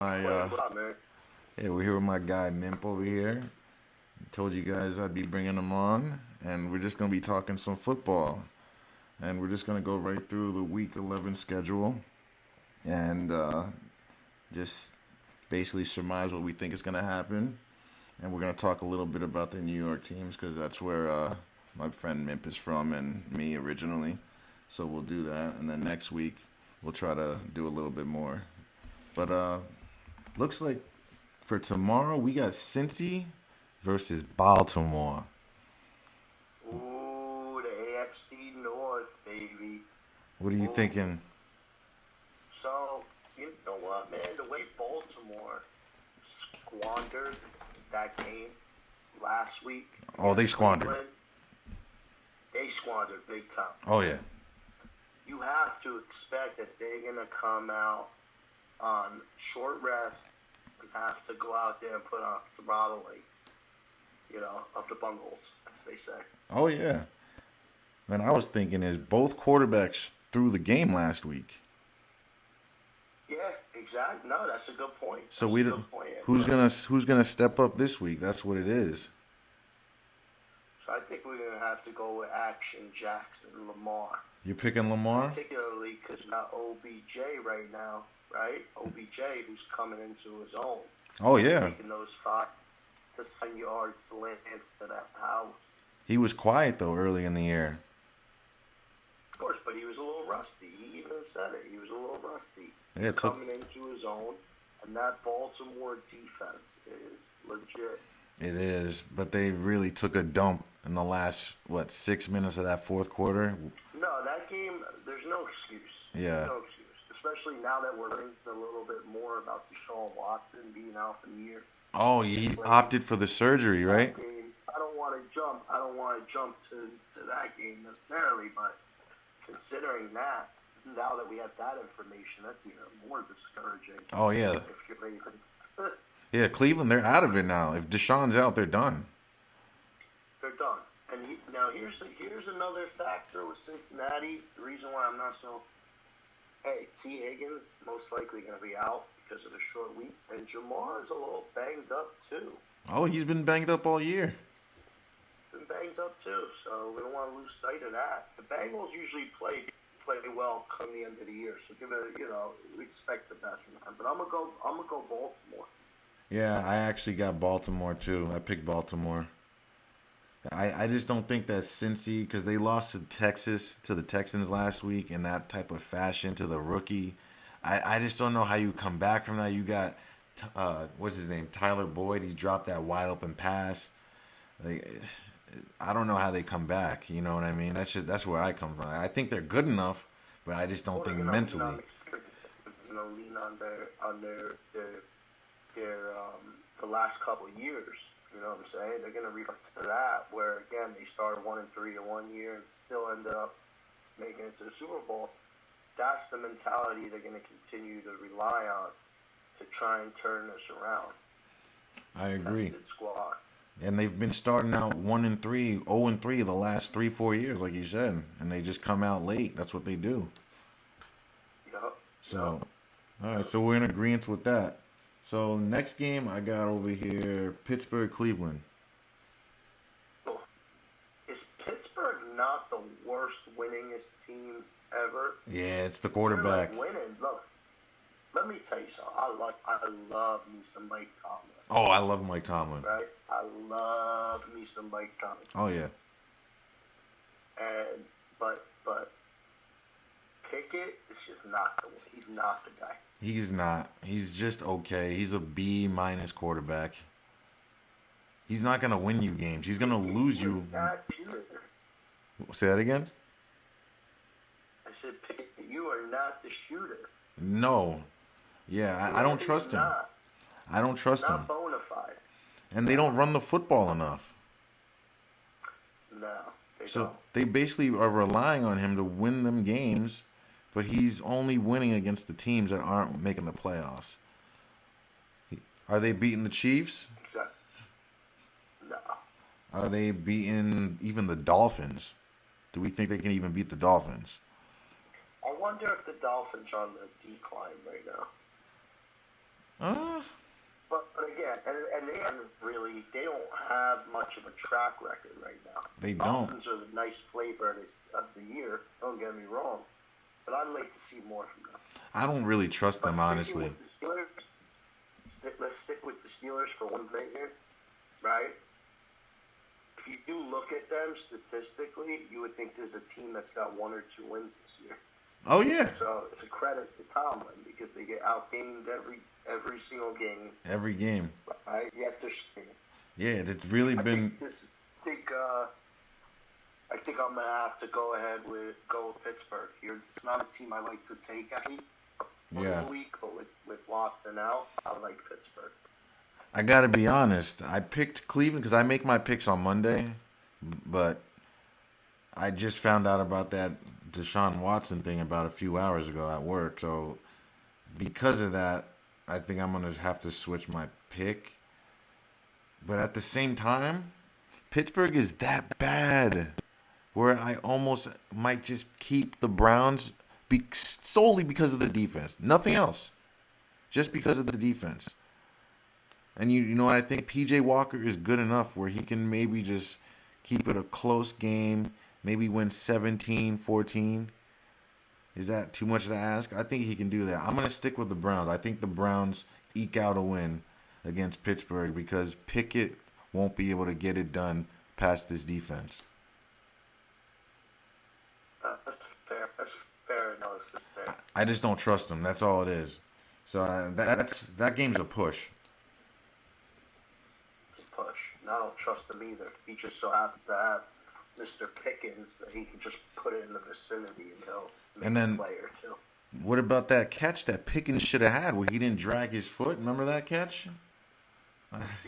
My What's up, man? Yeah, we're here with my guy Mimp over here. Told you guys I'd be bringing him on, and we're just gonna be talking some football, and we're just gonna go right through the Week 11 schedule, and just basically surmise what we think is gonna happen, and we're gonna talk a little bit about the New York teams because that's where my friend Mimp is from and me originally. So we'll do that, and then next week we'll try to do a little bit more. But looks like for tomorrow, we got Cincy versus Baltimore. Ooh, the AFC North, baby. What are you Ooh. thinking? So, you know what, man? The way Baltimore squandered that game last week Oh, they against squandered. Cleveland, they squandered big time. Oh yeah, You have to expect that they're going to come out on short rest and have to go out there and put on throttling, of the bungles, as they say. oh yeah. Man, I was thinking is both quarterbacks threw the game last week. Yeah, exactly. No, that's a good point. So That's a we don't. good point. Who's gonna step up this week? That's what it is. So I think we're going to have to go with Action Jackson Lamar, You're picking Lamar. particularly because not OBJ right now, right? OBJ, who's coming into his own, Oh yeah, taking those 5 to 7 yards to land to that house. he was quiet though early in the year. Of course, but he was a little rusty. He even said it. He was a little rusty. Yeah, He's it took. coming into his own, and that Baltimore defense is legit. It is, but they really took a dump in the last 6 minutes of that fourth quarter. No, that game, there's no excuse. Yeah. No excuse. Especially now that we're learning a little bit more about Deshaun Watson being out for the year. Oh, he opted for the surgery, right? That game, I don't want to jump. I don't want to jump to that game necessarily, but considering that, now that we have that information, that's even more discouraging. Oh yeah, If you're Ravens, yeah. Cleveland, they're out of it now. If Deshaun's out, they're done. they're done. And now here's another factor with Cincinnati. The reason why I'm not so. Hey, T. Higgins most likely going to be out because of the short week, and Jamar is a little banged up too. Oh, he's been banged up all year. Been banged up too, so we don't want to lose sight of that. The Bengals usually play well come the end of the year, so give it, we expect the best from them. But I'm gonna go Baltimore. Yeah, I actually got Baltimore too. I picked Baltimore. I just don't think that Cincy, because they lost to the Texans last week in that type of fashion to the rookie. I just don't know how you come back from that. You got what's his name, Tyler Boyd. He dropped that wide open pass. Like, I don't know how they come back. You know what I mean? That's where I come from. I think they're good enough, but I just don't Or think they're gonna lean mentally. on lean on their the last couple of years. You know what I'm saying? They're gonna revert to that, where again they started 1-3 in one year and still ended up making it to the Super Bowl. That's the mentality they're gonna continue to rely on to try and turn this around. I agree. Tested squad. And they've been starting out 1-3, 0-3 the last 3-4 years, like you said, and they just come out late. That's what they do. Yup. So, all right, so we're in agreement with that. So next game I got over here, Pittsburgh, Cleveland. Yup. Is Pittsburgh not the worst winningest team ever? Yeah, it's the They're quarterback. like winning. Look, let me tell you something. I love me some Mike Tomlin. Oh, I love Mike Tomlin. Right? I love me some Mike Tomlin. Oh yeah, And but Pickett is just not the one. He's not the guy. he's not. He's just okay. He's a B- quarterback. He's not gonna win you games. He's gonna lose You're you. not shooter. Say that again. I said, Pickett, you are not the shooter. No. Yeah, I don't He's trust him. not. I don't trust him. Not bona fide. And they don't run the football enough. No, they So don't. they basically are relying on him to win them games, but he's only winning against the teams that aren't making the playoffs. Are they beating the Chiefs? Exactly. No. Are they beating even the Dolphins? Do we think they can even beat the Dolphins? I wonder if the Dolphins are on the decline right now. Uh, But again, and they don't have much of a track record right now. they don't. Dolphins are the nice flavor of the year. Don't get me wrong, but I'd like to see more from them. I don't really trust But them, sticking honestly. with the Steelers, let's stick with the Steelers for one thing here, right? If you do look at them statistically, you would think there's a team that's got 1 or 2 wins this year. Oh, yeah. So it's a credit to Tomlin because they get outgained every single game. Every game. Right? Yet they're staying. Yeah, it's really been. I think I'm gonna have to go with Pittsburgh here. It's not a team I like to take every week, but with Watson out, I like Pittsburgh. I gotta be honest. I picked Cleveland because I make my picks on Monday, but I just found out about that Deshaun Watson thing about a few hours ago at work. So because of that, I think I'm gonna have to switch my pick. But at the same time, Pittsburgh is that bad, where I almost might just keep the Browns solely because of the defense. Nothing else, just because of the defense. And you know what? I think P.J. Walker is good enough where he can maybe just keep it a close game, maybe win 17-14. Is that too much to ask? I think he can do that. I'm going to stick with the Browns. I think the Browns eke out a win against Pittsburgh because Pickett won't be able to get it done past this defense. That's fair. That's fair analysis there. I just don't trust him. That's all it is. So that game's a push. Push. And I don't trust him either. He just so happens to have Mr. Pickens that he can just put it in the vicinity and he'll make a play or two. What about that catch that Pickens should have had where he didn't drag his foot? Remember that catch?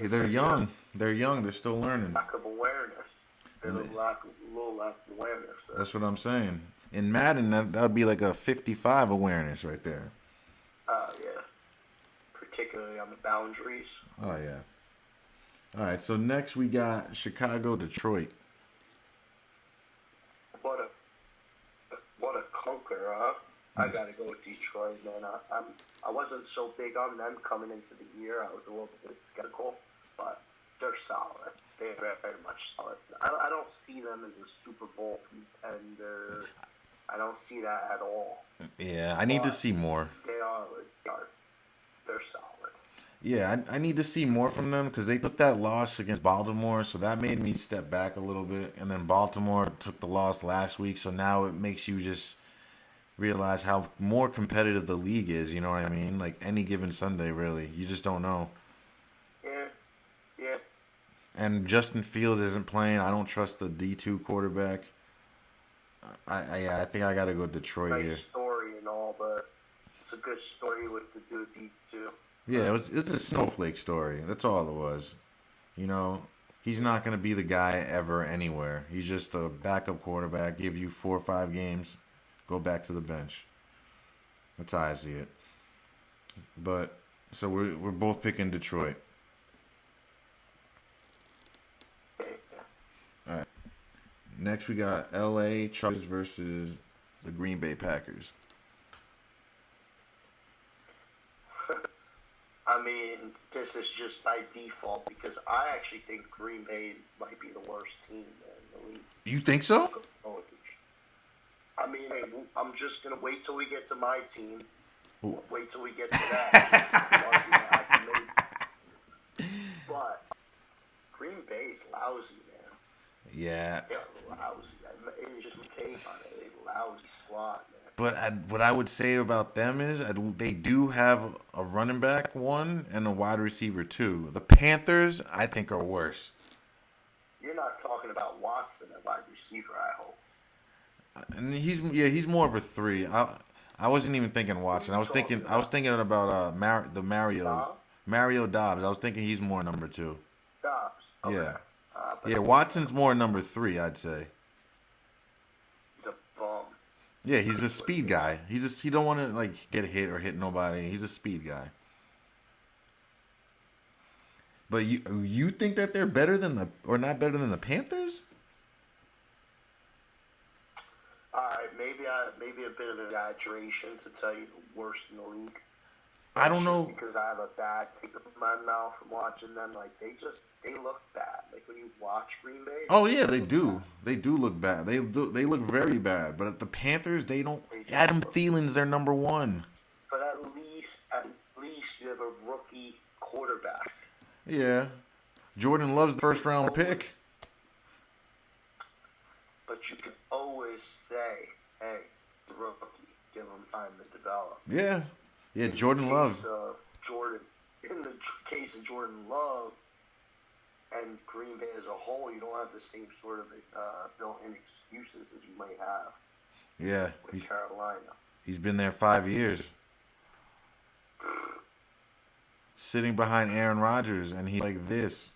They're young. They're young. They're still learning. Lack of awareness. There's a little lack of awareness there. That's what I'm saying. In Madden, that would be like a 55 awareness right there. Yeah. Particularly on the boundaries. Oh, yeah. All right, so next we got Chicago, Detroit. What a clunker, huh? I gotta go with Detroit, man. I wasn't so big on them coming into the year. I was a little bit skeptical, but they're solid. They're very, very much solid. I don't see them as a Super Bowl contender. I don't see that at all. Yeah, I need to see more. They're solid. Yeah, I need to see more from them because they took that loss against Baltimore, so that made me step back a little bit. And then Baltimore took the loss last week, so now it makes you just realize how more competitive the league is, you know what I mean? Like any given Sunday, really. You just don't know. Yeah. And Justin Fields isn't playing. I don't trust the D2 quarterback. I think I got to go Detroit here. Nice story and all, but it's a good story with the D2. Yeah, it's a snowflake story. That's all it was. You know, he's not going to be the guy ever anywhere. He's just a backup quarterback, give you 4 or 5 games, go back to the bench. That's how I see it. But so we're both picking Detroit. All right. Next we got L.A. Chargers versus the Green Bay Packers. I mean, this is just by default because I actually think Green Bay might be the worst team in the league. You think so? I mean, I'm just going to wait till we get to my team. Wait till we get to that. But Green Bay's lousy, man. Yeah. They're lousy. It's just a take on it. They're lousy squad, man. But what I would say about them is they do have a running back 1 and a wide receiver 2. The Panthers, I think, are worse. You're not talking about Watson at wide receiver, I hope. And he's more of a 3. I wasn't even thinking Watson. I was thinking about Mario Dobbs. I was thinking he's more number 2. Dobbs. Okay. Yeah. Watson's more number 3, I'd say. He's a bum. Yeah, he's a speed guy. He don't want to like get hit or hit nobody. He's a speed guy. But you think that they're better than not better than the Panthers? All right, maybe a bit of an exaggeration to tell you the worst in the league. I That's don't just know. because I have a bad taste in my mouth from watching them. Like they look bad. Like when you watch Green Bay, Oh they yeah, just they look bad. do. They do look bad. They look very bad. But at the Panthers, they don't. They just Adam look. Thielen's their number one. But at least you have a rookie quarterback. Yeah, Jordan Love's the first round Always, pick. but you can always say, "Hey, rookie, give him time to develop." Yeah, yeah, In Jordan the Love. case of Jordan, in the case of Jordan Love and Green Bay as a whole, you don't have the same sort of built-in excuses as you might have Yeah, with Carolina. he's been there 5 years, sitting behind Aaron Rodgers, and he's like this.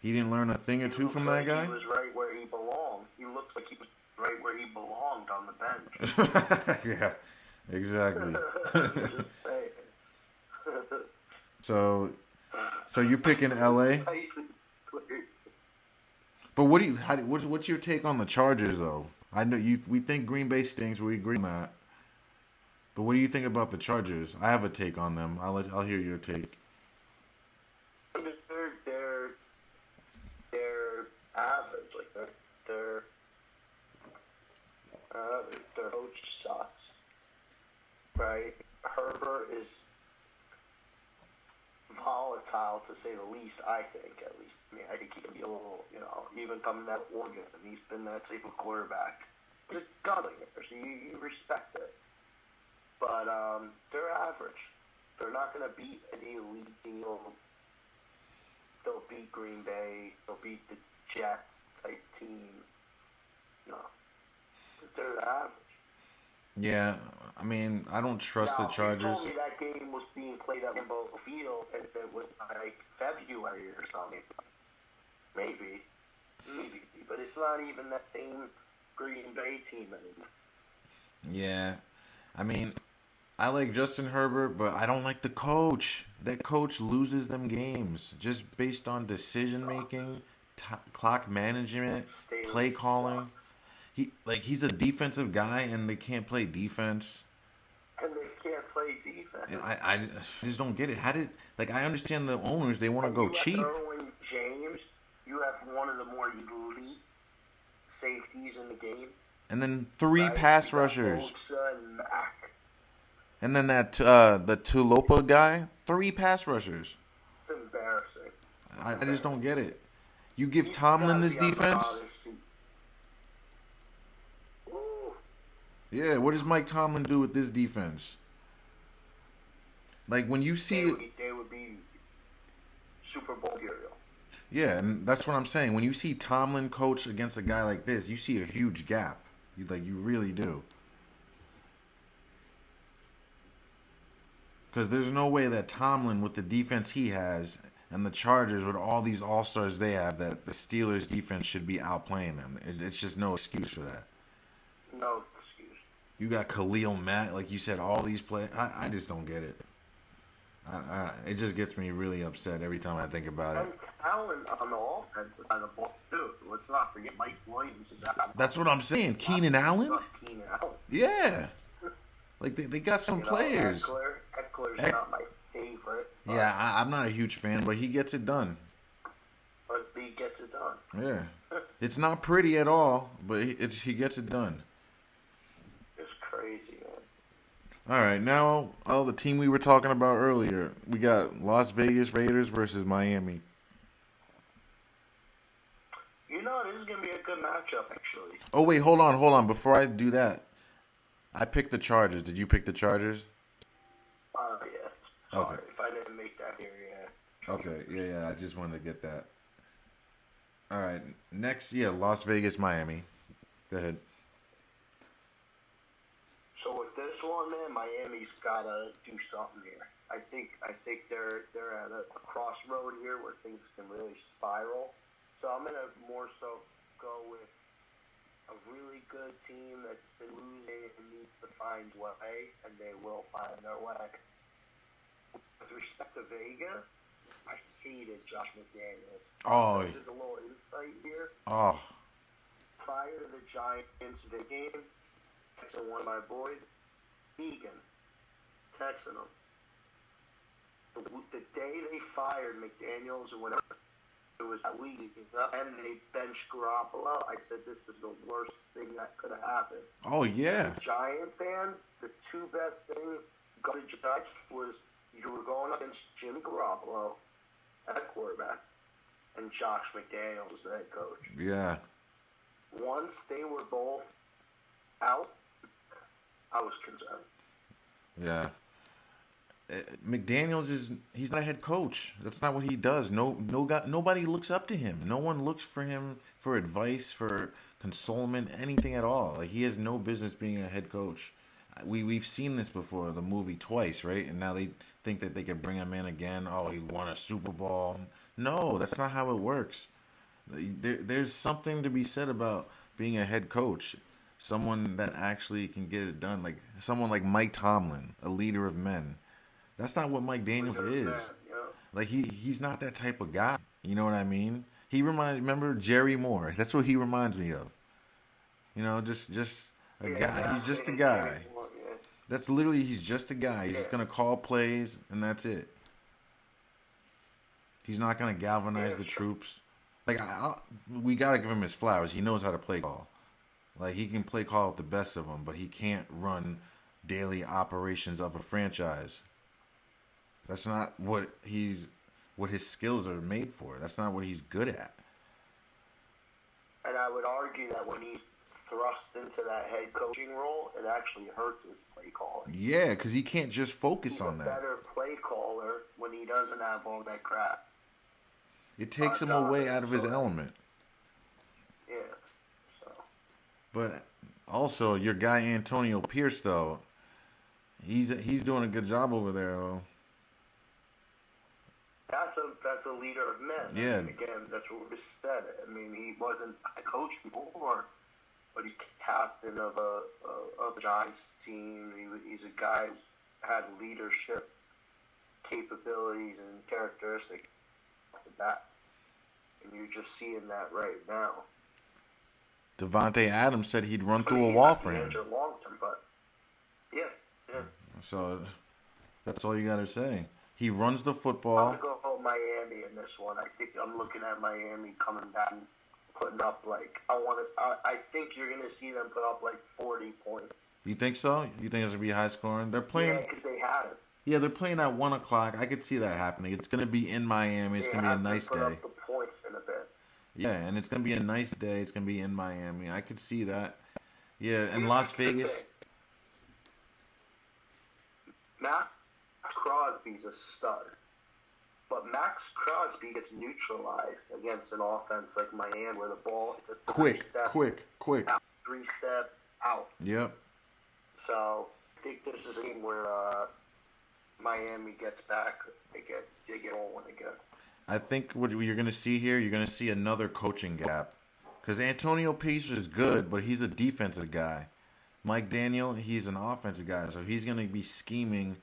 He didn't learn a thing or two from that guy. He was right where he belonged. He looks like he was right where he belonged on the bench. Yeah, exactly. Just saying. So you're picking LA, but what's your take on the Chargers though? I know we think Green Bay stinks. We agree on that. But what do you think about the Chargers? I have a take on them. I'll hear your take. They're average. Like their coach sucks, right? Herbert is volatile to say the least. I think, at least. I mean, I think he can be a little, even coming out of Oregon, and he's been that type of quarterback. But it's Gunslinger, so you respect it. But they're average. They're not going to beat any elite team. They'll beat Green Bay. They'll beat the Jets type team. No. But they're average. Yeah, I mean, I don't trust the Now, if Chargers. you told me that game was being played at Lambeau Field and it was like February or something, maybe. But it's not even that same Green Bay team anymore. Yeah, I mean, I like Justin Herbert, but I don't like the coach. That coach loses them games just based on decision making, clock management, play calling. Sucks. He's a defensive guy, and they can't play defense. And they can't play defense. I just don't get it. I understand the owners, they want to go cheap. Derwin James, you have one of the more elite safeties in the game. And then three right? pass You got rushers. Bosa and Mack. And then the Tulopa guy, 3 pass rushers. It's embarrassing. I just don't get it. You give Tomlin this defense? Yeah, what does Mike Tomlin do with this defense? Like, when you see They would be Super Bowl material. Yeah, and that's what I'm saying. When you see Tomlin coach against a guy like this, you see a huge gap. You really do. Because there's no way that Tomlin, with the defense he has, and the Chargers, with all these all-stars they have, that the Steelers' defense should be outplaying them. It's just no excuse for that. No excuse. You got Khalil Mack, like you said, all these players. I just don't get it. It just gets me really upset every time I think about it. And Allen on the offensive side of the ball, too. Let's not forget Mike Williams is out. That's what I'm saying. Keenan Allen? Keenan Allen. Yeah. Like, they got some players. Eckler's not my favorite. Yeah, I'm not a huge fan, but he gets it done. But he gets it done. Yeah. It's not pretty at all, but he gets it done. It's crazy, man. All right, now, the team we were talking about earlier. We got Las Vegas Raiders versus Miami. This is going to be a good matchup, actually. Oh, wait, hold on. Before I do that, I picked the Chargers. Did you pick the Chargers? Yeah. Sorry Okay. if I didn't make that here, yeah. Okay, yeah, I just wanted to get that. All right, next, Las Vegas, Miami. Go ahead. So with this one, man, Miami's got to do something here. I think they're at a crossroad here where things can really spiral. So I'm going to more so go with a really good team that's been losing and needs to find way, and they will find their way. With respect to Vegas, I hated Josh McDaniels. Oh. So there's a little insight here. Oh. Prior to the Giants game, texted one of my boys, Egan. texting him. The day they fired McDaniels or whatever, it was that week, and they benched Garoppolo. I said this was the worst thing that could have happened. Oh, yeah. As a Giant fan, the two best things got to judge was you were going against Jimmy Garoppolo at quarterback and Josh McDaniels as the head coach. Yeah. Once they were both out, I was concerned. Yeah. McDaniels he's not a head coach. That's not what he does. Nobody looks up to him. No one looks for him for advice, for consolement, anything at all. Like, he has no business being a head coach. We've seen this before, the movie twice, right? And now they think that they could bring him in again. Oh, he won a Super Bowl. No, that's not how it works. There's something to be said about being a head coach. Someone that actually can get it done. Like someone like Mike Tomlin, a leader of men. That's not what Mike Daniels is. Like he's not that type of guy. You know what I mean? Remember Jerry Moore? That's what he reminds me of. You know, just a guy. He's just a guy. That's literally, he's just a guy. He's just gonna call plays and that's it. He's not gonna galvanize the troops. Like we gotta give him his flowers. He knows how to play call. Like he can play call with the best of them, but he can't run daily operations of a franchise. That's not what his skills are made for. That's not what he's good at. And I would argue that when he's thrust into that head coaching role, it actually hurts his play calling. Yeah, because he can't just focus on that. He's a better play caller when he doesn't have all that crap. It takes him away out of his element. Yeah. So. But also, your guy Antonio Pierce, though, he's doing a good job over there, though. That's a leader of men. Yeah. And again, that's what we said. I mean, he wasn't a coach before, but he's captain of a Giants team. He's a guy who had leadership capabilities and characteristics off the bat. And you're just seeing that right now. Devontae Adams said he'd run through a wall for him. Long term, but yeah. So that's all you got to say. He runs the football. I'm going to go Miami in this one. I think I'm looking at Miami coming back and putting up I think you're going to see them put up like 40 points. You think so? You think it's going to be high scoring? They're playing. Yeah, because they had it. Yeah, they're playing at 1 o'clock. I could see that happening. It's going to be in Miami. It's going to be a nice day. Up the points in a bit. Yeah, and it's going to be a nice day. It's going to be in Miami. I could see that. Yeah, in Las Vegas. Max Crosby's a stud. But Max Crosby gets neutralized against an offense like Miami where the ball is a quick. 3-step out. Yep. So I think this is a game where Miami gets back. They get rolling again. I think what you're going to see here, you're going to see another coaching gap. Because Antonio Pierce is good, but he's a defensive guy. Mike Daniel, he's an offensive guy. So he's going to be scheming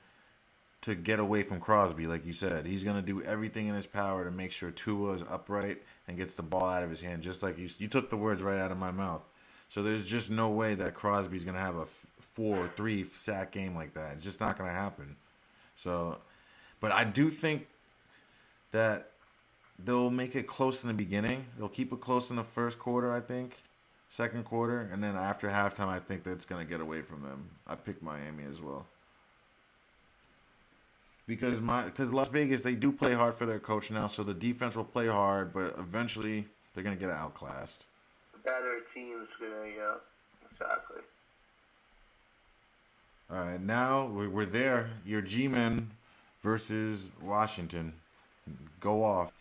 to get away from Crosby, like you said. He's going to do everything in his power to make sure Tua is upright and gets the ball out of his hand, just like you took the words right out of my mouth. So there's just no way that Crosby's going to have a 4 or 3 sack game like that. It's just not going to happen. So, but I do think that they'll make it close in the beginning. They'll keep it close in the first quarter, I think. Second quarter. And then after halftime, I think that's going to get away from them. I picked Miami as well. Because Las Vegas, they do play hard for their coach now, so the defense will play hard, but eventually they're going to get outclassed. Better team's going to, yeah, exactly. All right, now we're there. Your G-Men versus Washington. Go off.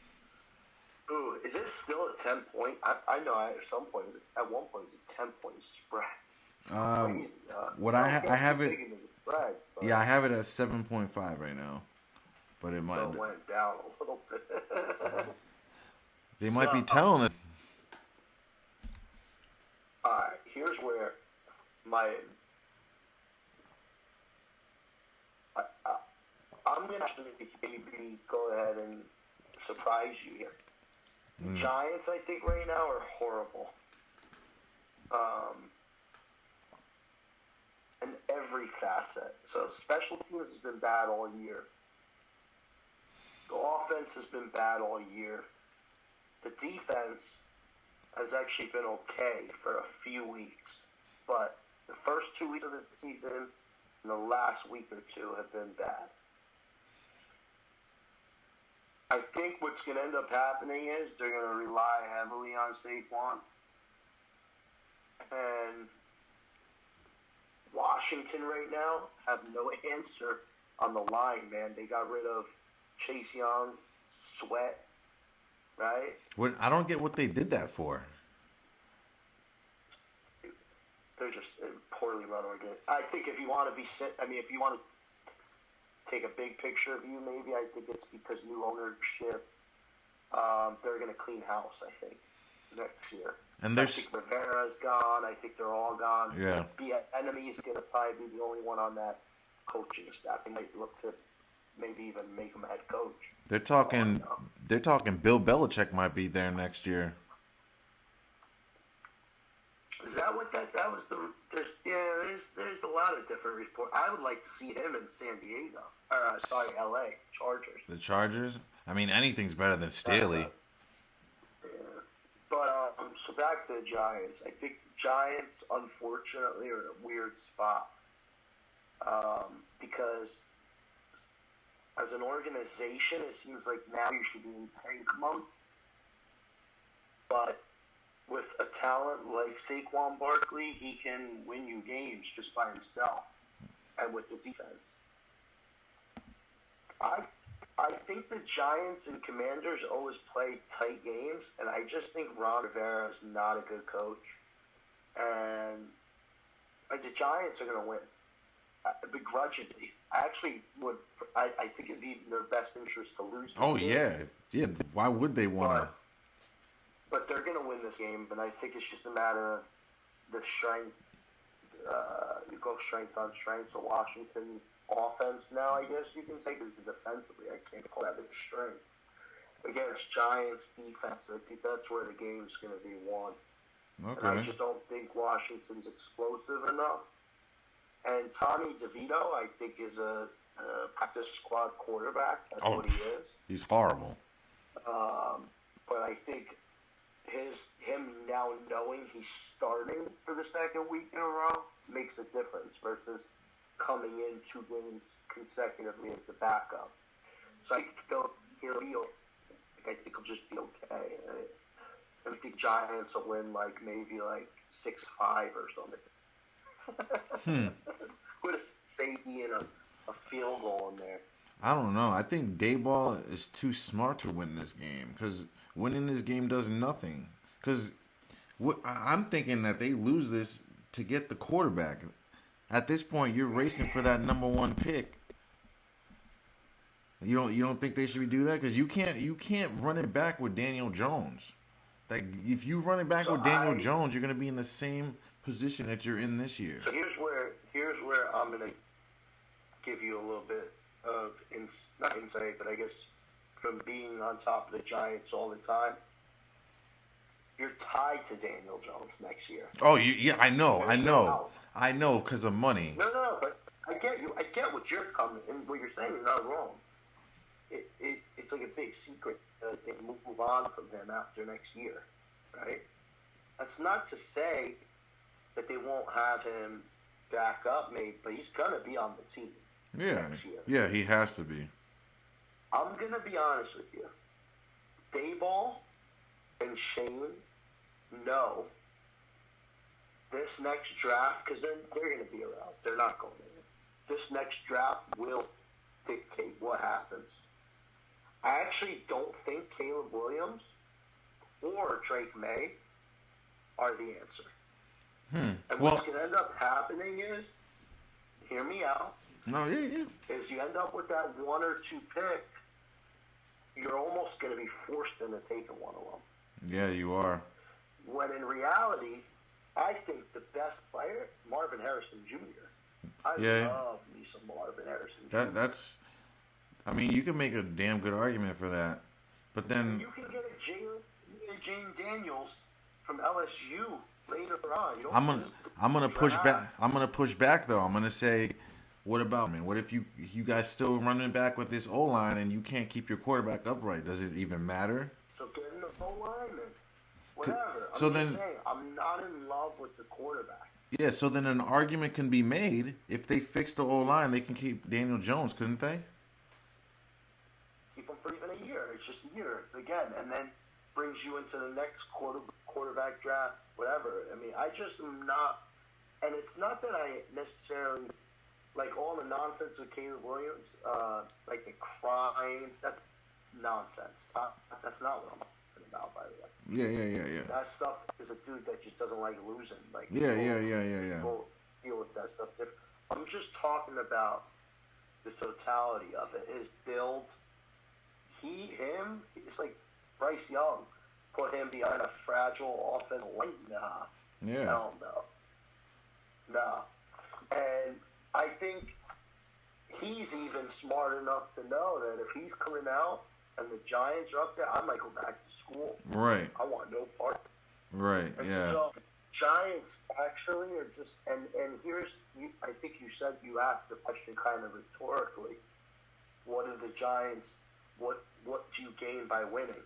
Ooh, is it still a 10-point? I know at some point, at one point, it's a 10-point spread. It's crazy. What I have it. Spread, yeah, I have it at 7.5 right now, but it might. It went down a little bit. They might be telling it. All right, here's where I'm going to actually maybe go ahead and surprise you here. The Giants, I think, right now are horrible. And every facet. So special teams has been bad all year. The offense has been bad all year. The defense has actually been okay for a few weeks. But the first 2 weeks of the season and the last week or two have been bad. I think what's going to end up happening is they're going to rely heavily on Saquon. And Washington right now have no answer on the line, man. They got rid of Chase Young, Sweat, right? I don't get what they did that for. They're just poorly run organization. I think if you want to if you want to take a big picture view, maybe I think it's because new ownership. They're going to clean house, I think, next year. And I think Rivera's gone. I think they're all gone. Yeah. Enemy is going to probably be the only one on that coaching staff. They might look to maybe even make him a head coach. They're talking Bill Belichick might be there next year. Is that what that was there's a lot of different reports. I would like to see him in San Diego. LA Chargers. The Chargers? I mean, anything's better than Staley. Yeah. But so back to the Giants. I think the Giants, unfortunately, are in a weird spot because as an organization, it seems like now you should be in tank mode. But with a talent like Saquon Barkley, he can win you games just by himself and with the defense. I think the Giants and Commanders always play tight games, and I just think Ron Rivera is not a good coach. And the Giants are going to win. Begrudgingly. I actually would. I think it'd be in their best interest to lose. Oh, yeah. Yeah. Why would they want to? But they're going to win this game, and I think it's just a matter of the strength. You go strength on strength. So Washington offense now, I guess you can say, defensively, I can't call that a strength. Against Giants defense, I think that's where the game's going to be won. Okay. And I just don't think Washington's explosive enough. And Tommy DeVito, I think, is a practice squad quarterback. That's what he is. He's horrible. But I think him now knowing he's starting for the second week in a row makes a difference versus coming in 2 games consecutively as the backup. So I think he'll just be okay. I think Giants will win maybe 6-5 or something. With a safety and a field goal in there. I don't know. I think Dayball is too smart to win this game because winning this game does nothing. Because I'm thinking that they lose this to get the quarterback. At this point, you're racing for that number 1 pick. You don't think they should do that? Because you can't run it back with Daniel Jones. If you run it back with Daniel Jones, you're going to be in the same position that you're in this year. So here's where I'm going to give you a little bit of not insight, but I guess from being on top of the Giants all the time. You're tied to Daniel Jones next year. Oh, yeah, I know, because of money. No, but I get you. I get what you're coming and what you're saying is not wrong. It's like a big secret that they move on from him after next year, right? That's not to say that they won't have him back up, maybe, but he's gonna be on the team next year. Yeah, he has to be. I'm gonna be honest with you. Dayball and Shane know this next draft, because they're going to be around. They're not going in. This next draft will dictate what happens. I actually don't think Caleb Williams or Drake May are the answer. And what's going to end up happening is, hear me out. No, yeah. Is you end up with that 1 or 2 pick, you're almost going to be forced into taking one of them. Yeah, you are. When in reality, I think the best player, Marvin Harrison Jr. I love me some Marvin Harrison Jr. I mean, you can make a damn good argument for that. But then you can get a Jane Daniels from LSU later on. You don't I'm gonna lose the I'm gonna push draft. back. I'm gonna push back though. I'm gonna say, what about, man? What if you guys still running back with this O line and you can't keep your quarterback upright? Does it even matter? So get in the O lineman. Whatever. So I'm then- just saying, I'm not in love with the quarterback. Yeah. So then an argument can be made if they fix the O line, they can keep Daniel Jones, couldn't they? Keep him for even a year. It's just a year. It's again, and then brings you into the next quarterback draft, whatever. I mean, I just am not, and it's not that I necessarily like all the nonsense with Caleb Williams, like the crying. That's nonsense. That's not what I'm talking about, by the way. Yeah. That stuff is a dude that just doesn't like losing. Like Yeah. People deal with that stuff different. I'm just talking about the totality of it. His build, it's like Bryce Young. Put him behind a fragile offensive line. Nah. Yeah. Hell no. Nah. And I think he's even smart enough to know that if he's coming out and the Giants are up there, I might go back to school. Right. I want no part. Right. And Yeah. so Giants actually are just and here's I think you asked the question kind of rhetorically. What are the Giants? What do you gain by winning?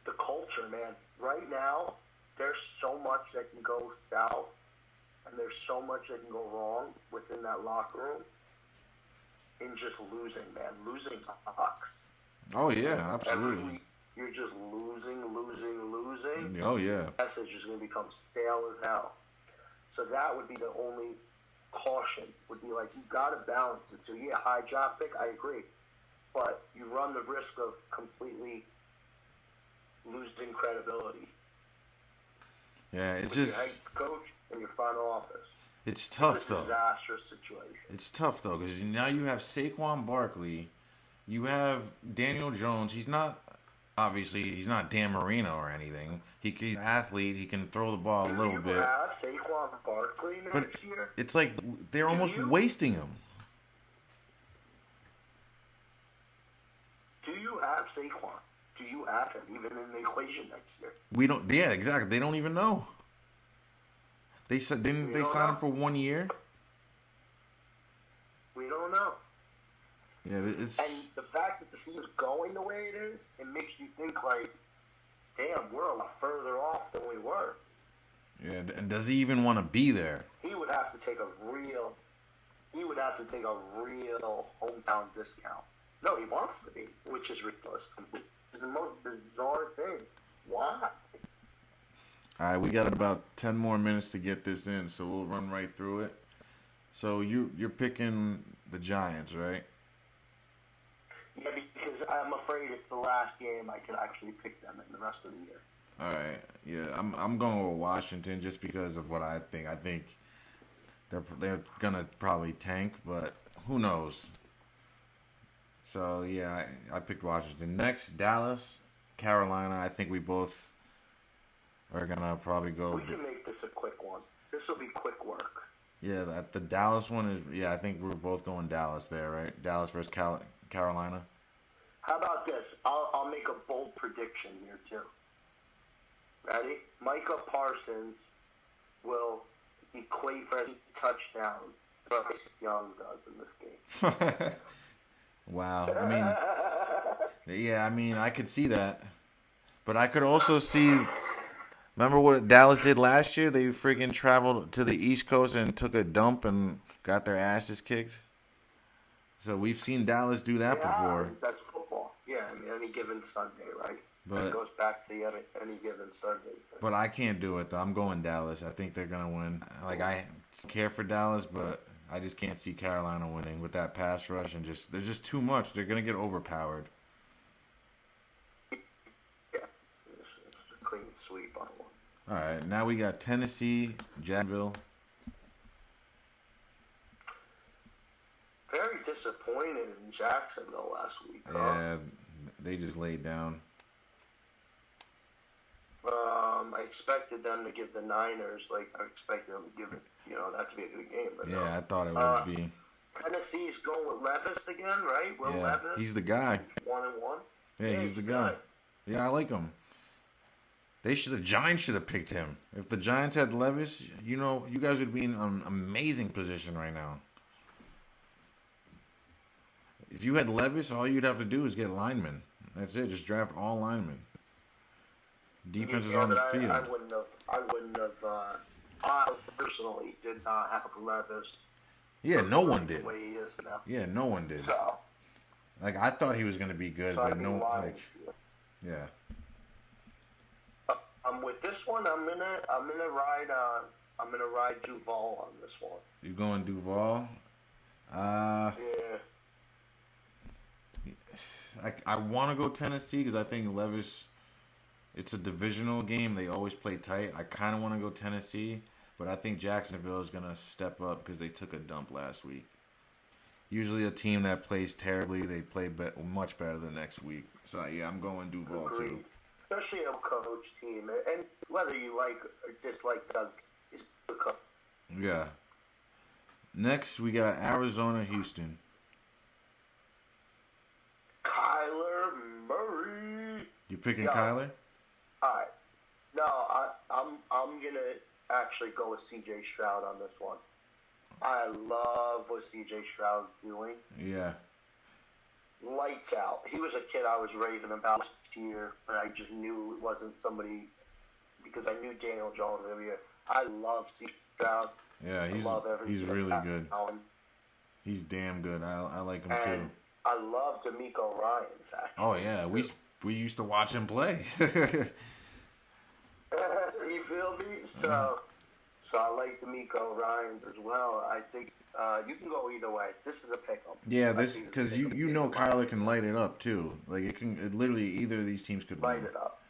The culture, man. Right now, there's so much that can go south, and there's so much that can go wrong within that locker room. In just losing, man. Losing sucks. Oh yeah, absolutely. Every week, you're just losing. Oh yeah. The message is going to become stale as hell. So that would be the only caution. Would be like, you got to balance it. So yeah, high draft pick, I agree. But you run the risk of completely losing credibility. Yeah, it's with just your head coach and your front office. it's tough It's a though. disastrous situation. It's tough though because now you have Saquon Barkley, you have Daniel Jones. He's not Dan Marino or anything. He's an athlete. He can throw the ball a little Do you bit. have Saquon Barkley But next year? it's like they're almost you? wasting him. Do you have Saquon? Do you have him even in the equation next year? We don't. Yeah, exactly. They don't even know. They said didn't We they don't sign him know. for 1 year? We don't know. Yeah, it's And the fact that the season's going the way it is, it makes you think like, damn, we're a lot further off than we were. yeah. And does he even want to be there? He would have to take a real hometown discount. No, he wants to be, which is ridiculous. It's the most bizarre thing. Why? All right, we got about 10 more minutes to get this in, so we'll run right through it. So you're picking the Giants, right? Yeah, because I'm afraid it's the last game I could actually pick them in the rest of the year. All right. Yeah, I'm going with Washington just because of what I think. I think they're gonna probably tank, but who knows? So yeah, I picked Washington. Next, Dallas, Carolina. I think we both are gonna probably go. We can make this a quick one. This will be quick work. Yeah, the Dallas one is. Yeah, I think we're both going Dallas there, right? Dallas versus Carolina. How about this? I'll make a bold prediction here too. Ready? Micah Parsons will equate for touchdowns Bryce Young does in this game. Wow. I mean, I could see that. But I could also see. Remember what Dallas did last year? They freaking traveled to the East Coast and took a dump and got their asses kicked. So we've seen Dallas do that before. That's football. Yeah, I mean, any given Sunday, right? But it goes back to any given Sunday. But I can't do it, though. I'm going Dallas. I think they're going to win. Like, I care for Dallas, but I just can't see Carolina winning with that pass rush. And there's just too much. They're going to get overpowered. Yeah. It's a clean sweep on one. All right. Now we got Tennessee, Jacksonville. Very disappointed in Jacksonville last week. Yeah, they just laid down. I expected them to give the Niners, I expected them to give it, that to be a good game. But Yeah, no. I thought it would be. Tennessee's going with Levis again, right? Will Yeah, Levis. he's the guy. 1-1. Yeah, he's the guy. Yeah, I like him. The Giants should have picked him. If the Giants had Levis, you guys would be in an amazing position right now. If you had Levis, all you'd have to do is get linemen. That's it. Just draft all linemen. Defense is on the field. I wouldn't have. I personally did not have Levis. Yeah, no one did. The way he is now. Yeah, no one did. So, I thought he was going to be good, but no. Yeah. With this one, I'm gonna ride Duval on this one. You going Duval? Yeah. I want to go Tennessee because I think Levis. It's a divisional game. They always play tight. I kind of want to go Tennessee, but I think Jacksonville is going to step up because they took a dump last week. Usually a team that plays terribly, they play much better the next week. So, yeah, I'm going Duval, too. Especially a coach team. And whether you like or dislike Doug, he's a good coach. Yeah. Next, we got Arizona, Houston. Kyler Murray. You picking Kyler? All right. No, I'm gonna actually go with C.J. Stroud on this one. I love what C.J. Stroud's doing. Yeah. Lights out. He was a kid I was raving about last year, but I just knew it wasn't somebody because I knew Daniel Jones every year. I love C.J. Stroud. Yeah, he's really good. He's damn good. I like him too. I love D'Amico Ryans. Actually. Oh yeah, we used to watch him play. You feel me? So I like D'Amico Ryans as well. I think you can go either way. This is a pick'em. Yeah, because you know Kyler can light it up too. Like it literally either of these teams could light it up.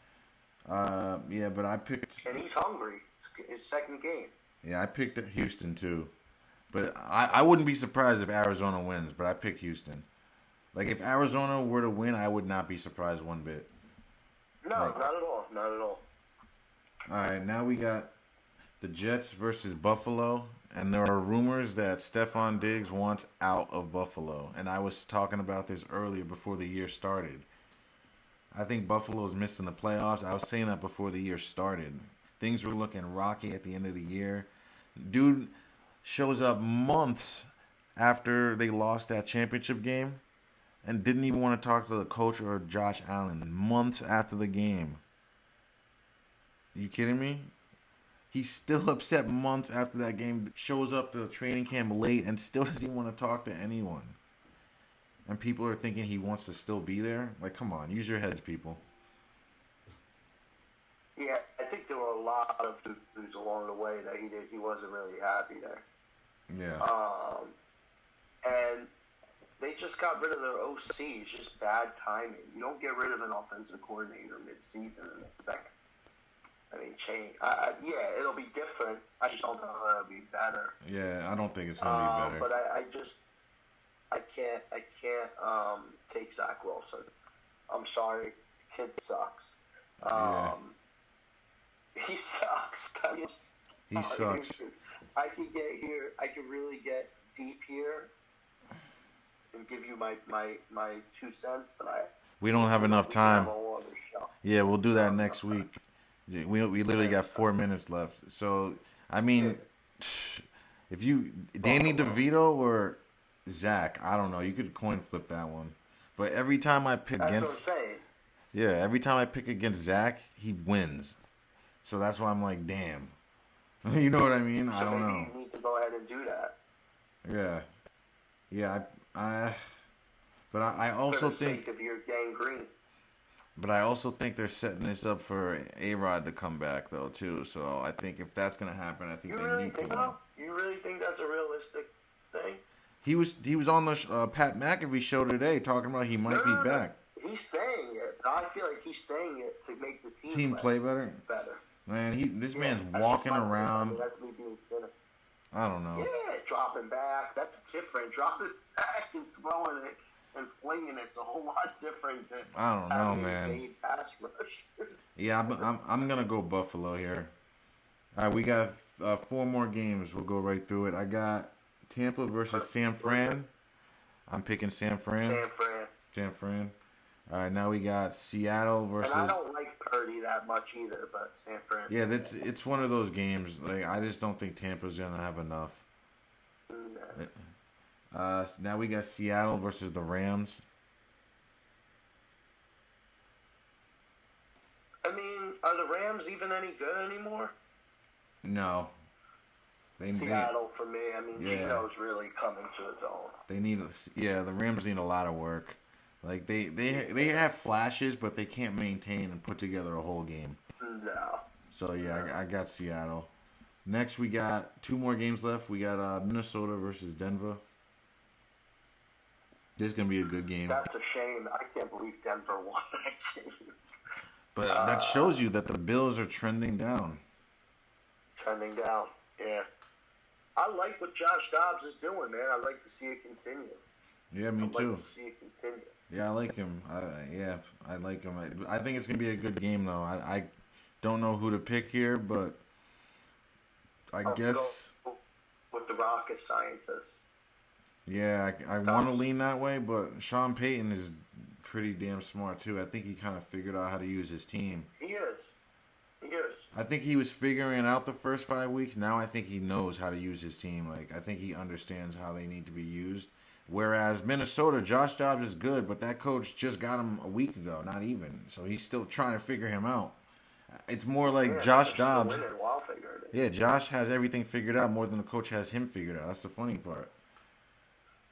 Yeah, but I picked. And he's hungry. His second game. Yeah, I picked Houston too, but I wouldn't be surprised if Arizona wins. But I picked Houston. Like if Arizona were to win, I would not be surprised one bit. No, not at all. Not at all. All right, now we got the Jets versus Buffalo, and there are rumors that Stephon Diggs wants out of Buffalo. And I was talking about this earlier before the year started. I think Buffalo's missing the playoffs. I was saying that before the year started. Things were looking rocky at the end of the year. Dude shows up months after they lost that championship game and didn't even want to talk to the coach or Josh Allen months after the game. You kidding me? He's still upset months after that game. Shows up to the training camp late and still doesn't even want to talk to anyone. And people are thinking he wants to still be there. Like, come on, use your heads, people. Yeah, I think there were a lot of things along the way that he wasn't really happy there. Yeah. And they just got rid of their OC. It's just bad timing. You don't get rid of an offensive coordinator mid-season and expect. Change. Yeah, it'll be different. I just don't know how it'll be better. Yeah, I don't think it's gonna be better. But I can't take Zach Wilson. I'm sorry, kid sucks. Yeah. He sucks. He sucks. I can really get deep here and give you my 2 cents, but we don't have enough time. Yeah, we'll do that next week. We literally got 4 minutes left. So, I mean, if you Danny DeVito or Zach, I don't know. You could coin flip that one. But every time I pick every time I pick against Zach, he wins. So that's why I'm like, damn. You know what I mean? I don't know. You need to go ahead and do that. Yeah. Yeah, but I also think of your gangrene. But I also think they're setting this up for A-Rod to come back, though, too. So I think if that's going to happen, I think they need to win. You really think that's a realistic thing? He was on the Pat McAfee show today talking about he might be back. He's saying it. I feel like he's saying it to make the team play better. Man, this man's walking around. That's me being cynical. I don't know. Yeah, dropping back. That's different. Dropping back and throwing it. And flinging it's a whole lot different than I don't know, man. Pass rushers. Yeah, I'm gonna go Buffalo here. All right, we got 4 more games. We'll go right through it. I got Tampa versus San Fran. I'm picking San Fran. San Fran. All right, now we got Seattle versus. And I don't like Purdy that much either, but San Fran. Yeah, it's one of those games. Like I just don't think Tampa's gonna have enough. No. Now we got Seattle versus the Rams. I mean, are the Rams even any good anymore? No, they Seattle for me. I mean, Yeah. Gino's really coming to his own. they need the Rams need a lot of work. Like they have flashes, but they can't maintain and put together a whole game. No. So yeah, I got Seattle. Next we got two more games left. We got Minnesota versus Denver. This is gonna be a good game. That's a shame. I can't believe Denver won that game. But that shows you that the Bills are trending down. Trending down. Yeah. I like what Josh Dobbs is doing, man. I'd like to see it continue. Yeah, me I'd too. like to see it continue. Yeah, I like him. I like him. I think it's gonna be a good game though. I don't know who to pick here, but I I'll guess go with the rocket scientist. yeah, I want to lean that way. But Sean Payton is pretty damn smart too. I think he kind of figured out how to use his team. He is. He is. I think he was figuring it out the first 5 weeks. Now I think he knows how to use his team. Like I think he understands how they need to be used. Whereas Minnesota, Josh Dobbs is good, but that coach just got him a week ago, not even. So he's still trying to figure him out. It's more like Yeah, Josh they're still Dobbs. winning while figuring it. Yeah, Josh has everything figured out more than the coach has him figured out. That's the funny part.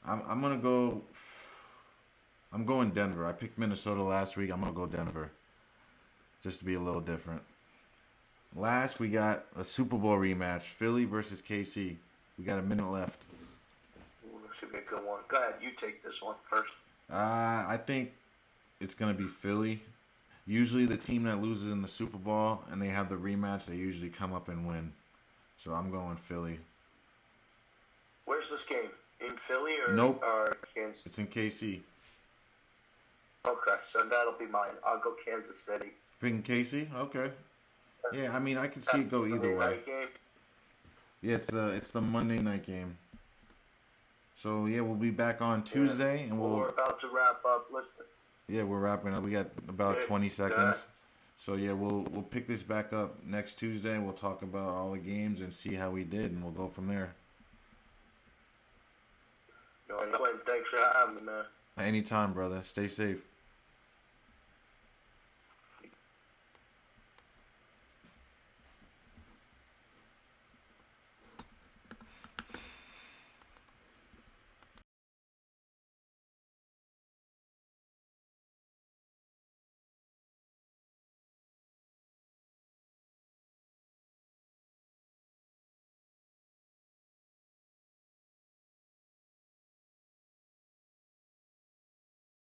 I'm gonna go. I'm going Denver. I picked Minnesota last week. I'm gonna go Denver, just to be a little different. Last, we got a Super Bowl rematch: Philly versus KC. We got a minute left. Ooh, this should be a good one. Go ahead, you take this one first. I think it's gonna be Philly. Usually, the team that loses in the Super Bowl and they have the rematch, they usually come up and win. So I'm going Philly. Where's this game? In Philly or, Nope. or Kansas? It's in KC. Okay, so that'll be mine. I'll go Kansas City. Picking KC? Okay. Yeah, I mean, I could see it go Monday either way. night game. Yeah, it's the Monday night game. So yeah, we'll be back on Tuesday, and We're we'll about to wrap up. Listen, we're wrapping up. We got about Yeah, 20 yeah. seconds. So yeah, we'll pick this back up next Tuesday. We'll talk about all the games and see how we did, and we'll go from there. thanks for having me, man. Anytime, brother. Stay safe.